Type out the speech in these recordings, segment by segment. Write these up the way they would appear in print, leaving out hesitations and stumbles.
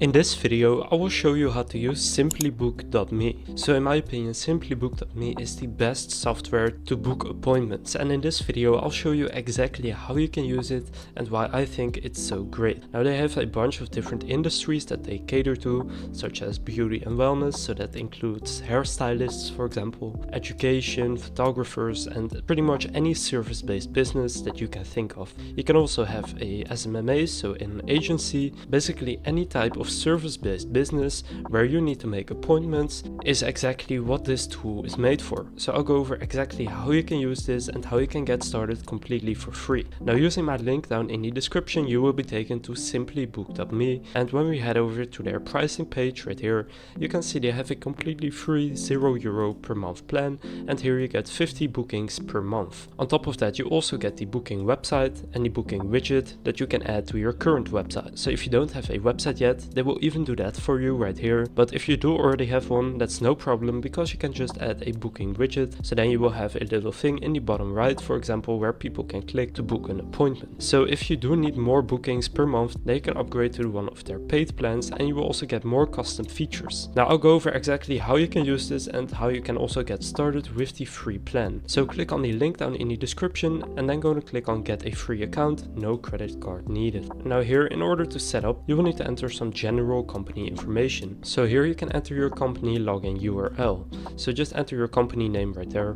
In this video, I will show you how to use simplybook.me. So in my opinion, simplybook.me is the best software to book appointments, and in this video I'll show you exactly how you can use it and why I think it's so great. Now they have a bunch of different industries that they cater to, such as beauty and wellness, so that includes hairstylists for example, education, photographers, and pretty much any service-based business that you can think of. You can also have a SMMA, so an agency, basically any type of service-based business where you need to make appointments is exactly what this tool is made for. So I'll go over exactly how you can use this and how you can get started completely for free. Now using my link down in the description you will be taken to simplybook.me, and when we head over to their pricing page right here, you can see they have a completely free €0 per month plan, and here you get 50 bookings per month. On top of that you also get the booking website and the booking widget that you can add to your current website. So if you don't have a website yet, they will even do that for you right here, but if you do already have one, that's no problem because you can just add a booking widget. So then you will have a little thing in the bottom right, for example, where people can click to book an appointment. So if you do need more bookings per month, they can upgrade to one of their paid plans and you will also get more custom features. Now I'll go over exactly how you can use this and how you can also get started with the free plan. So click on the link down in the description and then go to click on get a free account, no credit card needed. Now here, in order to set up, you will need to enter some general company information. So here you can enter your company login URL. So just enter your company name right there.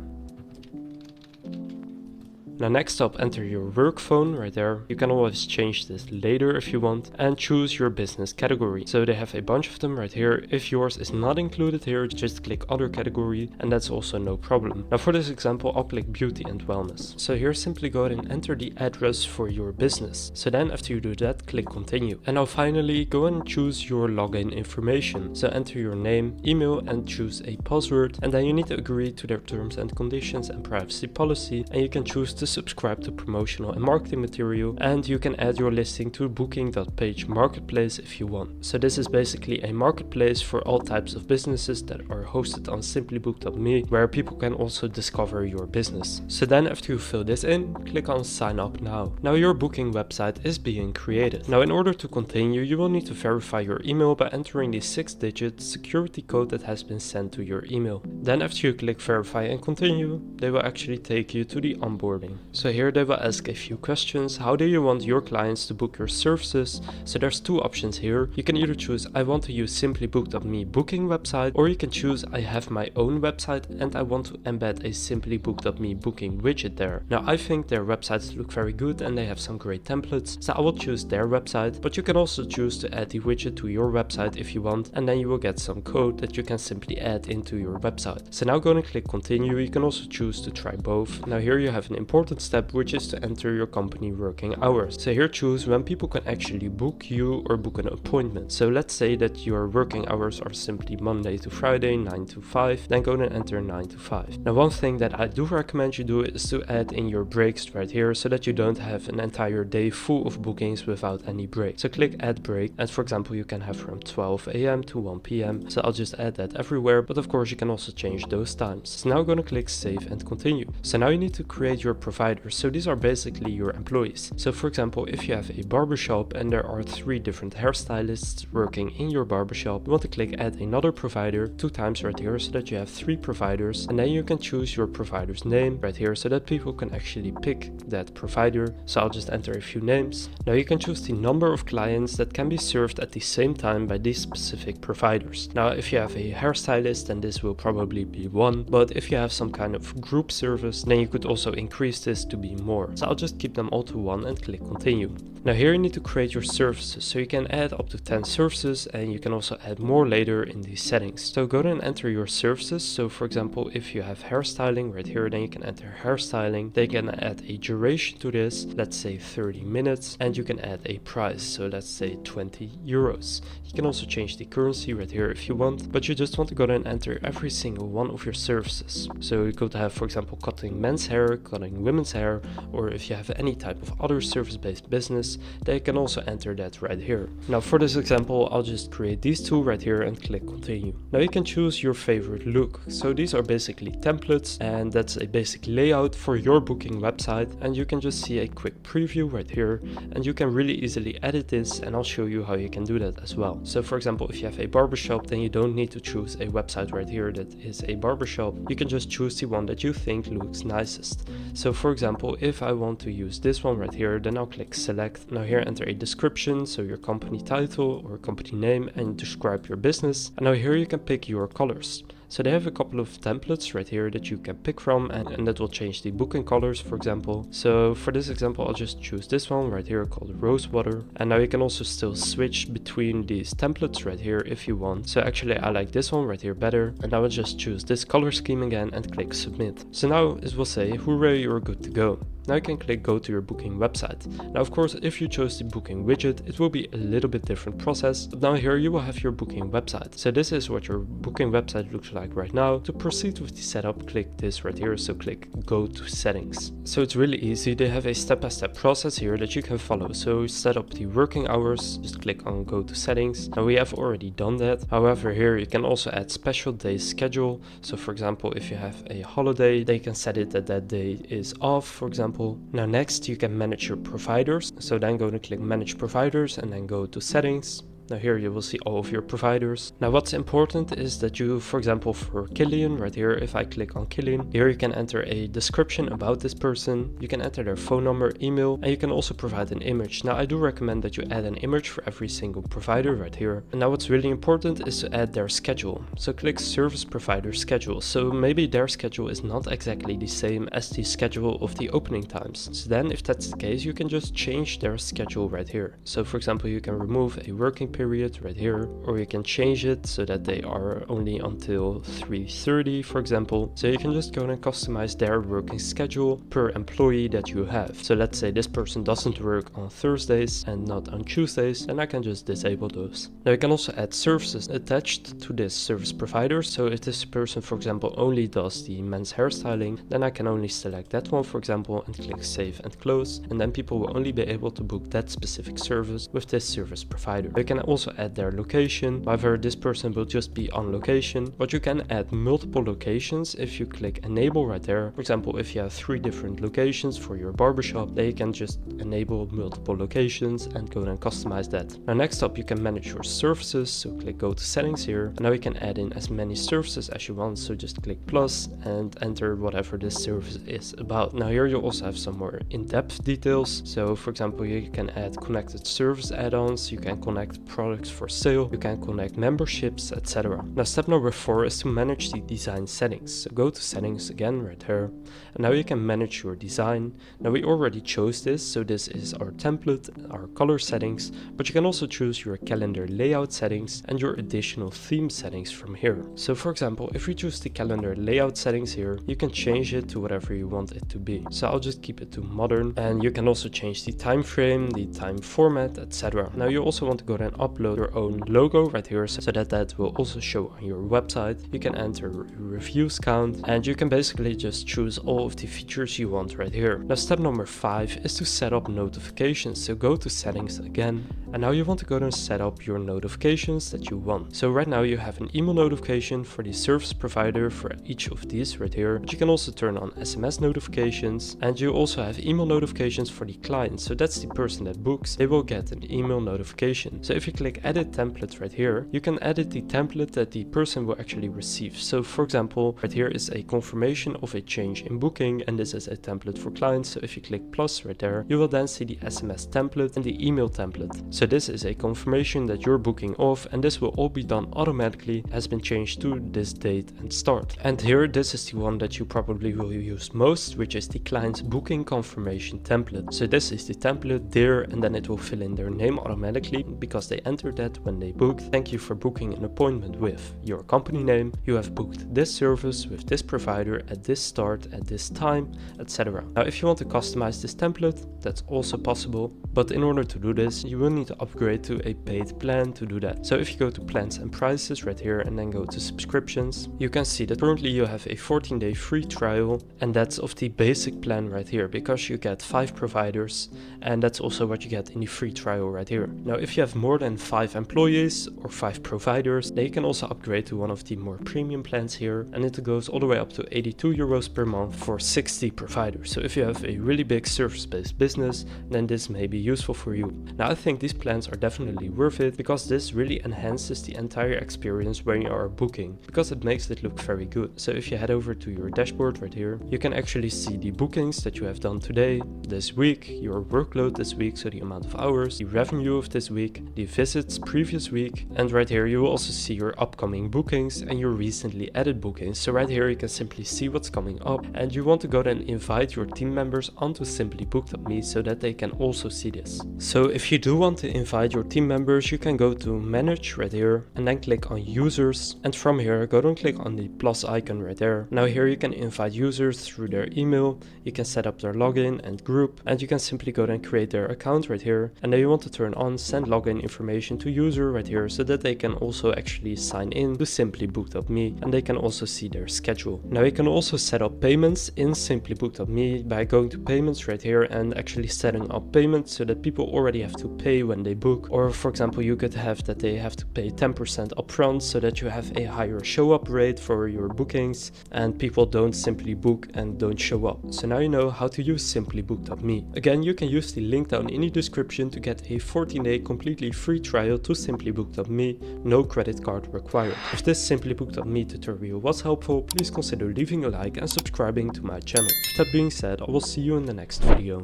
Now next up, enter your work phone right there. You can always change this later if you want, and choose your business category. So they have a bunch of them right here. If yours is not included here, just click other category and that's also no problem. Now for this example, I'll click beauty and wellness. So here simply go ahead and enter the address for your business. So then after you do that, click continue. And now finally go and choose your login information. So enter your name, email, and choose a password, and then you need to agree to their terms and conditions and privacy policy, and you can choose to subscribe to promotional and marketing material, and you can add your listing to booking.page marketplace if you want. So this is basically a marketplace for all types of businesses that are hosted on simplybook.me, where people can also discover your business. So then after you fill this in, click on sign up now. Now your booking website is being created. Now in order to continue, you will need to verify your email by entering the 6-digit security code that has been sent to your email. Then after you click verify and continue, they will actually take you to the onboarding. So here they will ask a few questions. How do you want your clients to book your services? So there's two options here. You can either choose I want to use simplybook.me booking website, or you can choose I have my own website and I want to embed a simplybook.me booking widget there. Now I think their websites look very good and they have some great templates, so I will choose their website, but you can also choose to add the widget to your website if you want, and then you will get some code that you can simply add into your website. So now go and click continue. You can also choose to try both. Now here you have an important step, which is to enter your company working hours. So here choose when people can actually book you or book an appointment. So let's say that your working hours are simply Monday to Friday 9 to 5, then go and enter 9 to 5. Now one thing that I do recommend you do is to add in your breaks right here, so that you don't have an entire day full of bookings without any break. So click add break, and for example you can have from 12 AM to 1 PM. So I'll just add that everywhere, but of course you can also change those times. So now I'm going to click save and continue. So now you need to create your provider. So these are basically your employees. So for example, if you have a barbershop and there are 3 different hairstylists working in your barbershop, you want to click add another provider 2 times right here, so that you have 3 providers, and then you can choose your provider's name right here so that people can actually pick that provider. So I'll just enter a few names. Now you can choose the number of clients that can be served at the same time by these specific providers. Now if you have a hairstylist, then this will probably be 1, but if you have some kind of group service, then you could also increase this to be more. So I'll just keep them all to 1 and click continue. Now here you need to create your services, so you can add up to 10 services and you can also add more later in these settings. So go and enter your services. So for example, if you have hairstyling right here, then you can enter hairstyling. They can add a duration to this, let's say 30 minutes, and you can add a price, so let's say €20. You can also change the currency right here if you want, but you just want to go and enter every single one of your services. So you could have, for example, cutting men's hair, cutting women's women's hair, or if you have any type of other service-based business, they can also enter that right here. Now for this example, I'll just create these two right here and click continue. Now you can choose your favorite look. So these are basically templates, and that's a basic layout for your booking website, and you can just see a quick preview right here, and you can really easily edit this, and I'll show you how you can do that as well. So for example, if you have a barbershop, then you don't need to choose a website right here that is a barbershop. You can just choose the one that you think looks nicest. So for example, if I want to use this one right here, then I'll click select. Now here enter a description, so your company title or company name, and describe your business. And now here you can pick your colors. So they have a couple of templates right here that you can pick from, and that will change the booking colors, for example. So for this example, I'll just choose this one right here called Rosewater. And now you can also still switch between these templates right here if you want. So actually I like this one right here better. And now I'll just choose this color scheme again and click submit. So now it will say, hooray, you're good to go. Now you can click go to your booking website. Now of course, if you chose the booking widget, it will be a little bit different process, but now here you will have your booking website. So this is what your booking website looks like right now. To proceed with the setup, click this right here, so click go to settings. So it's really easy. They have a step-by-step process here that you can follow. So set up the working hours, just click on go to settings. Now we have already done that. However, here you can also add special day schedule. So for example, if you have a holiday, they can set it that that day is off, for example. Now next you can manage your providers. So then go to click manage providers and then go to settings. Now here you will see all of your providers. Now what's important is that you, for example, for Killian right here, if I click on Killian, here you can enter a description about this person. You can enter their phone number, email, and you can also provide an image. Now I do recommend that you add an image for every single provider right here. And now what's really important is to add their schedule. So click service provider schedule. So maybe their schedule is not exactly the same as the schedule of the opening times. So then if that's the case, you can just change their schedule right here. So for example, you can remove a working period right here, or you can change it so that they are only until 3:30, for example. So you can just go and customize their working schedule per employee that you have. So let's say this person doesn't work on Thursdays and not on Tuesdays, and I can just disable those. Now you can also add services attached to this service provider. So if this person, for example, only does the men's hairstyling, then I can only select that one, for example, and click save and close, and then people will only be able to book that specific service with this service provider. You can also add their location. However, this person will just be on location, but you can add multiple locations if you click enable right there. For example, if you have 3 different locations for your barbershop, then you can just enable multiple locations and go and customize that. Now next up, you can manage your services. So click go to settings here, and now you can add in as many services as you want. So just click plus and enter whatever this service is about. Now here you also have some more in-depth details. So for example, you can add connected service add-ons, you can connect products for sale, you can connect memberships, etc. Now step number 4 is to manage the design settings. So go to settings again right here, and now you can manage your design. Now we already chose this, so this is our template, our color settings, but you can also choose your calendar layout settings and your additional theme settings from here. So for example, if we choose the calendar layout settings here, you can change it to whatever you want it to be. So I'll just keep it to modern, and you can also change the time frame, the time format, etc. Now you also want to go and upload your own logo right here, so that will also show on your website. You can enter reviews count, and you can basically just choose all of the features you want right here. Now step number 5 is to set up notifications. So go to settings again, and now you want to go and set up your notifications that you want. So right now you have an email notification for the service provider for each of these right here, but you can also turn on SMS notifications, and you also have email notifications for the client. So that's the person that books, they will get an email notification. So if you click edit template right here, you can edit the template that the person will actually receive. So for example, right here is a confirmation of a change in booking, and this is a template for clients. So if you click plus right there, you will then see the SMS template and the email template. So this is a confirmation that you're booking off, and this will all be done automatically, has been changed to this date and start. And here, this is the one that you probably will use most, which is the client's booking confirmation template. So this is the template there, and then it will fill in their name automatically because they enter that when they booked. Thank you for booking an appointment with your company name. You have booked this service with this provider at this start at this time, etc. Now if you want to customize this template, that's also possible, but in order to do this you will need to upgrade to a paid plan to do that. So if you go to plans and prices right here and then go to subscriptions, you can see that currently you have a 14-day free trial, and that's of the basic plan right here, because you get 5 providers, and that's also what you get in the free trial right here. Now if you have more than 5 employees or 5 providers, they can also upgrade to one of the more premium plans here, and it goes all the way up to 82 euros per month for 60 providers. So if you have a really big service-based business, then this may be useful for you. Now I think these plans are definitely worth it, because this really enhances the entire experience when you are booking, because it makes it look very good. So if you head over to your dashboard right here, you can actually see the bookings that you have done today, this week, your workload this week, so the amount of hours, the revenue of this week, the visits previous week, and right here you will also see your upcoming bookings and your recently added bookings. So right here you can simply see what's coming up, and you want to go then invite your team members onto Simply Booked.me so that they can also see this. So if you do want to invite your team members, you can go to manage right here and then click on users, and from here go and click on the plus icon right there. Now here you can invite users through their email, you can set up their login and group, and you can simply go and create their account right here, and then you want to turn on send login information to user right here so that they can also actually sign in to Simply Booked.me and they can also see their schedule. Now you can also set up payments in Simply Booked.me by going to payments right here and actually setting up payments so that people already have to pay when they book, or for example you could have that they have to pay 10% upfront so that you have a higher show up rate for your bookings and people don't simply book and don't show up. So now you know how to use Simply Booked.me. Again, you can use the link down in the description to get a 14-day completely free trial to Simply Booked.me, no credit card required. If this Simply Booked.me tutorial was helpful, please consider leaving a like and subscribing to my channel. With that being said, I will see you in the next video.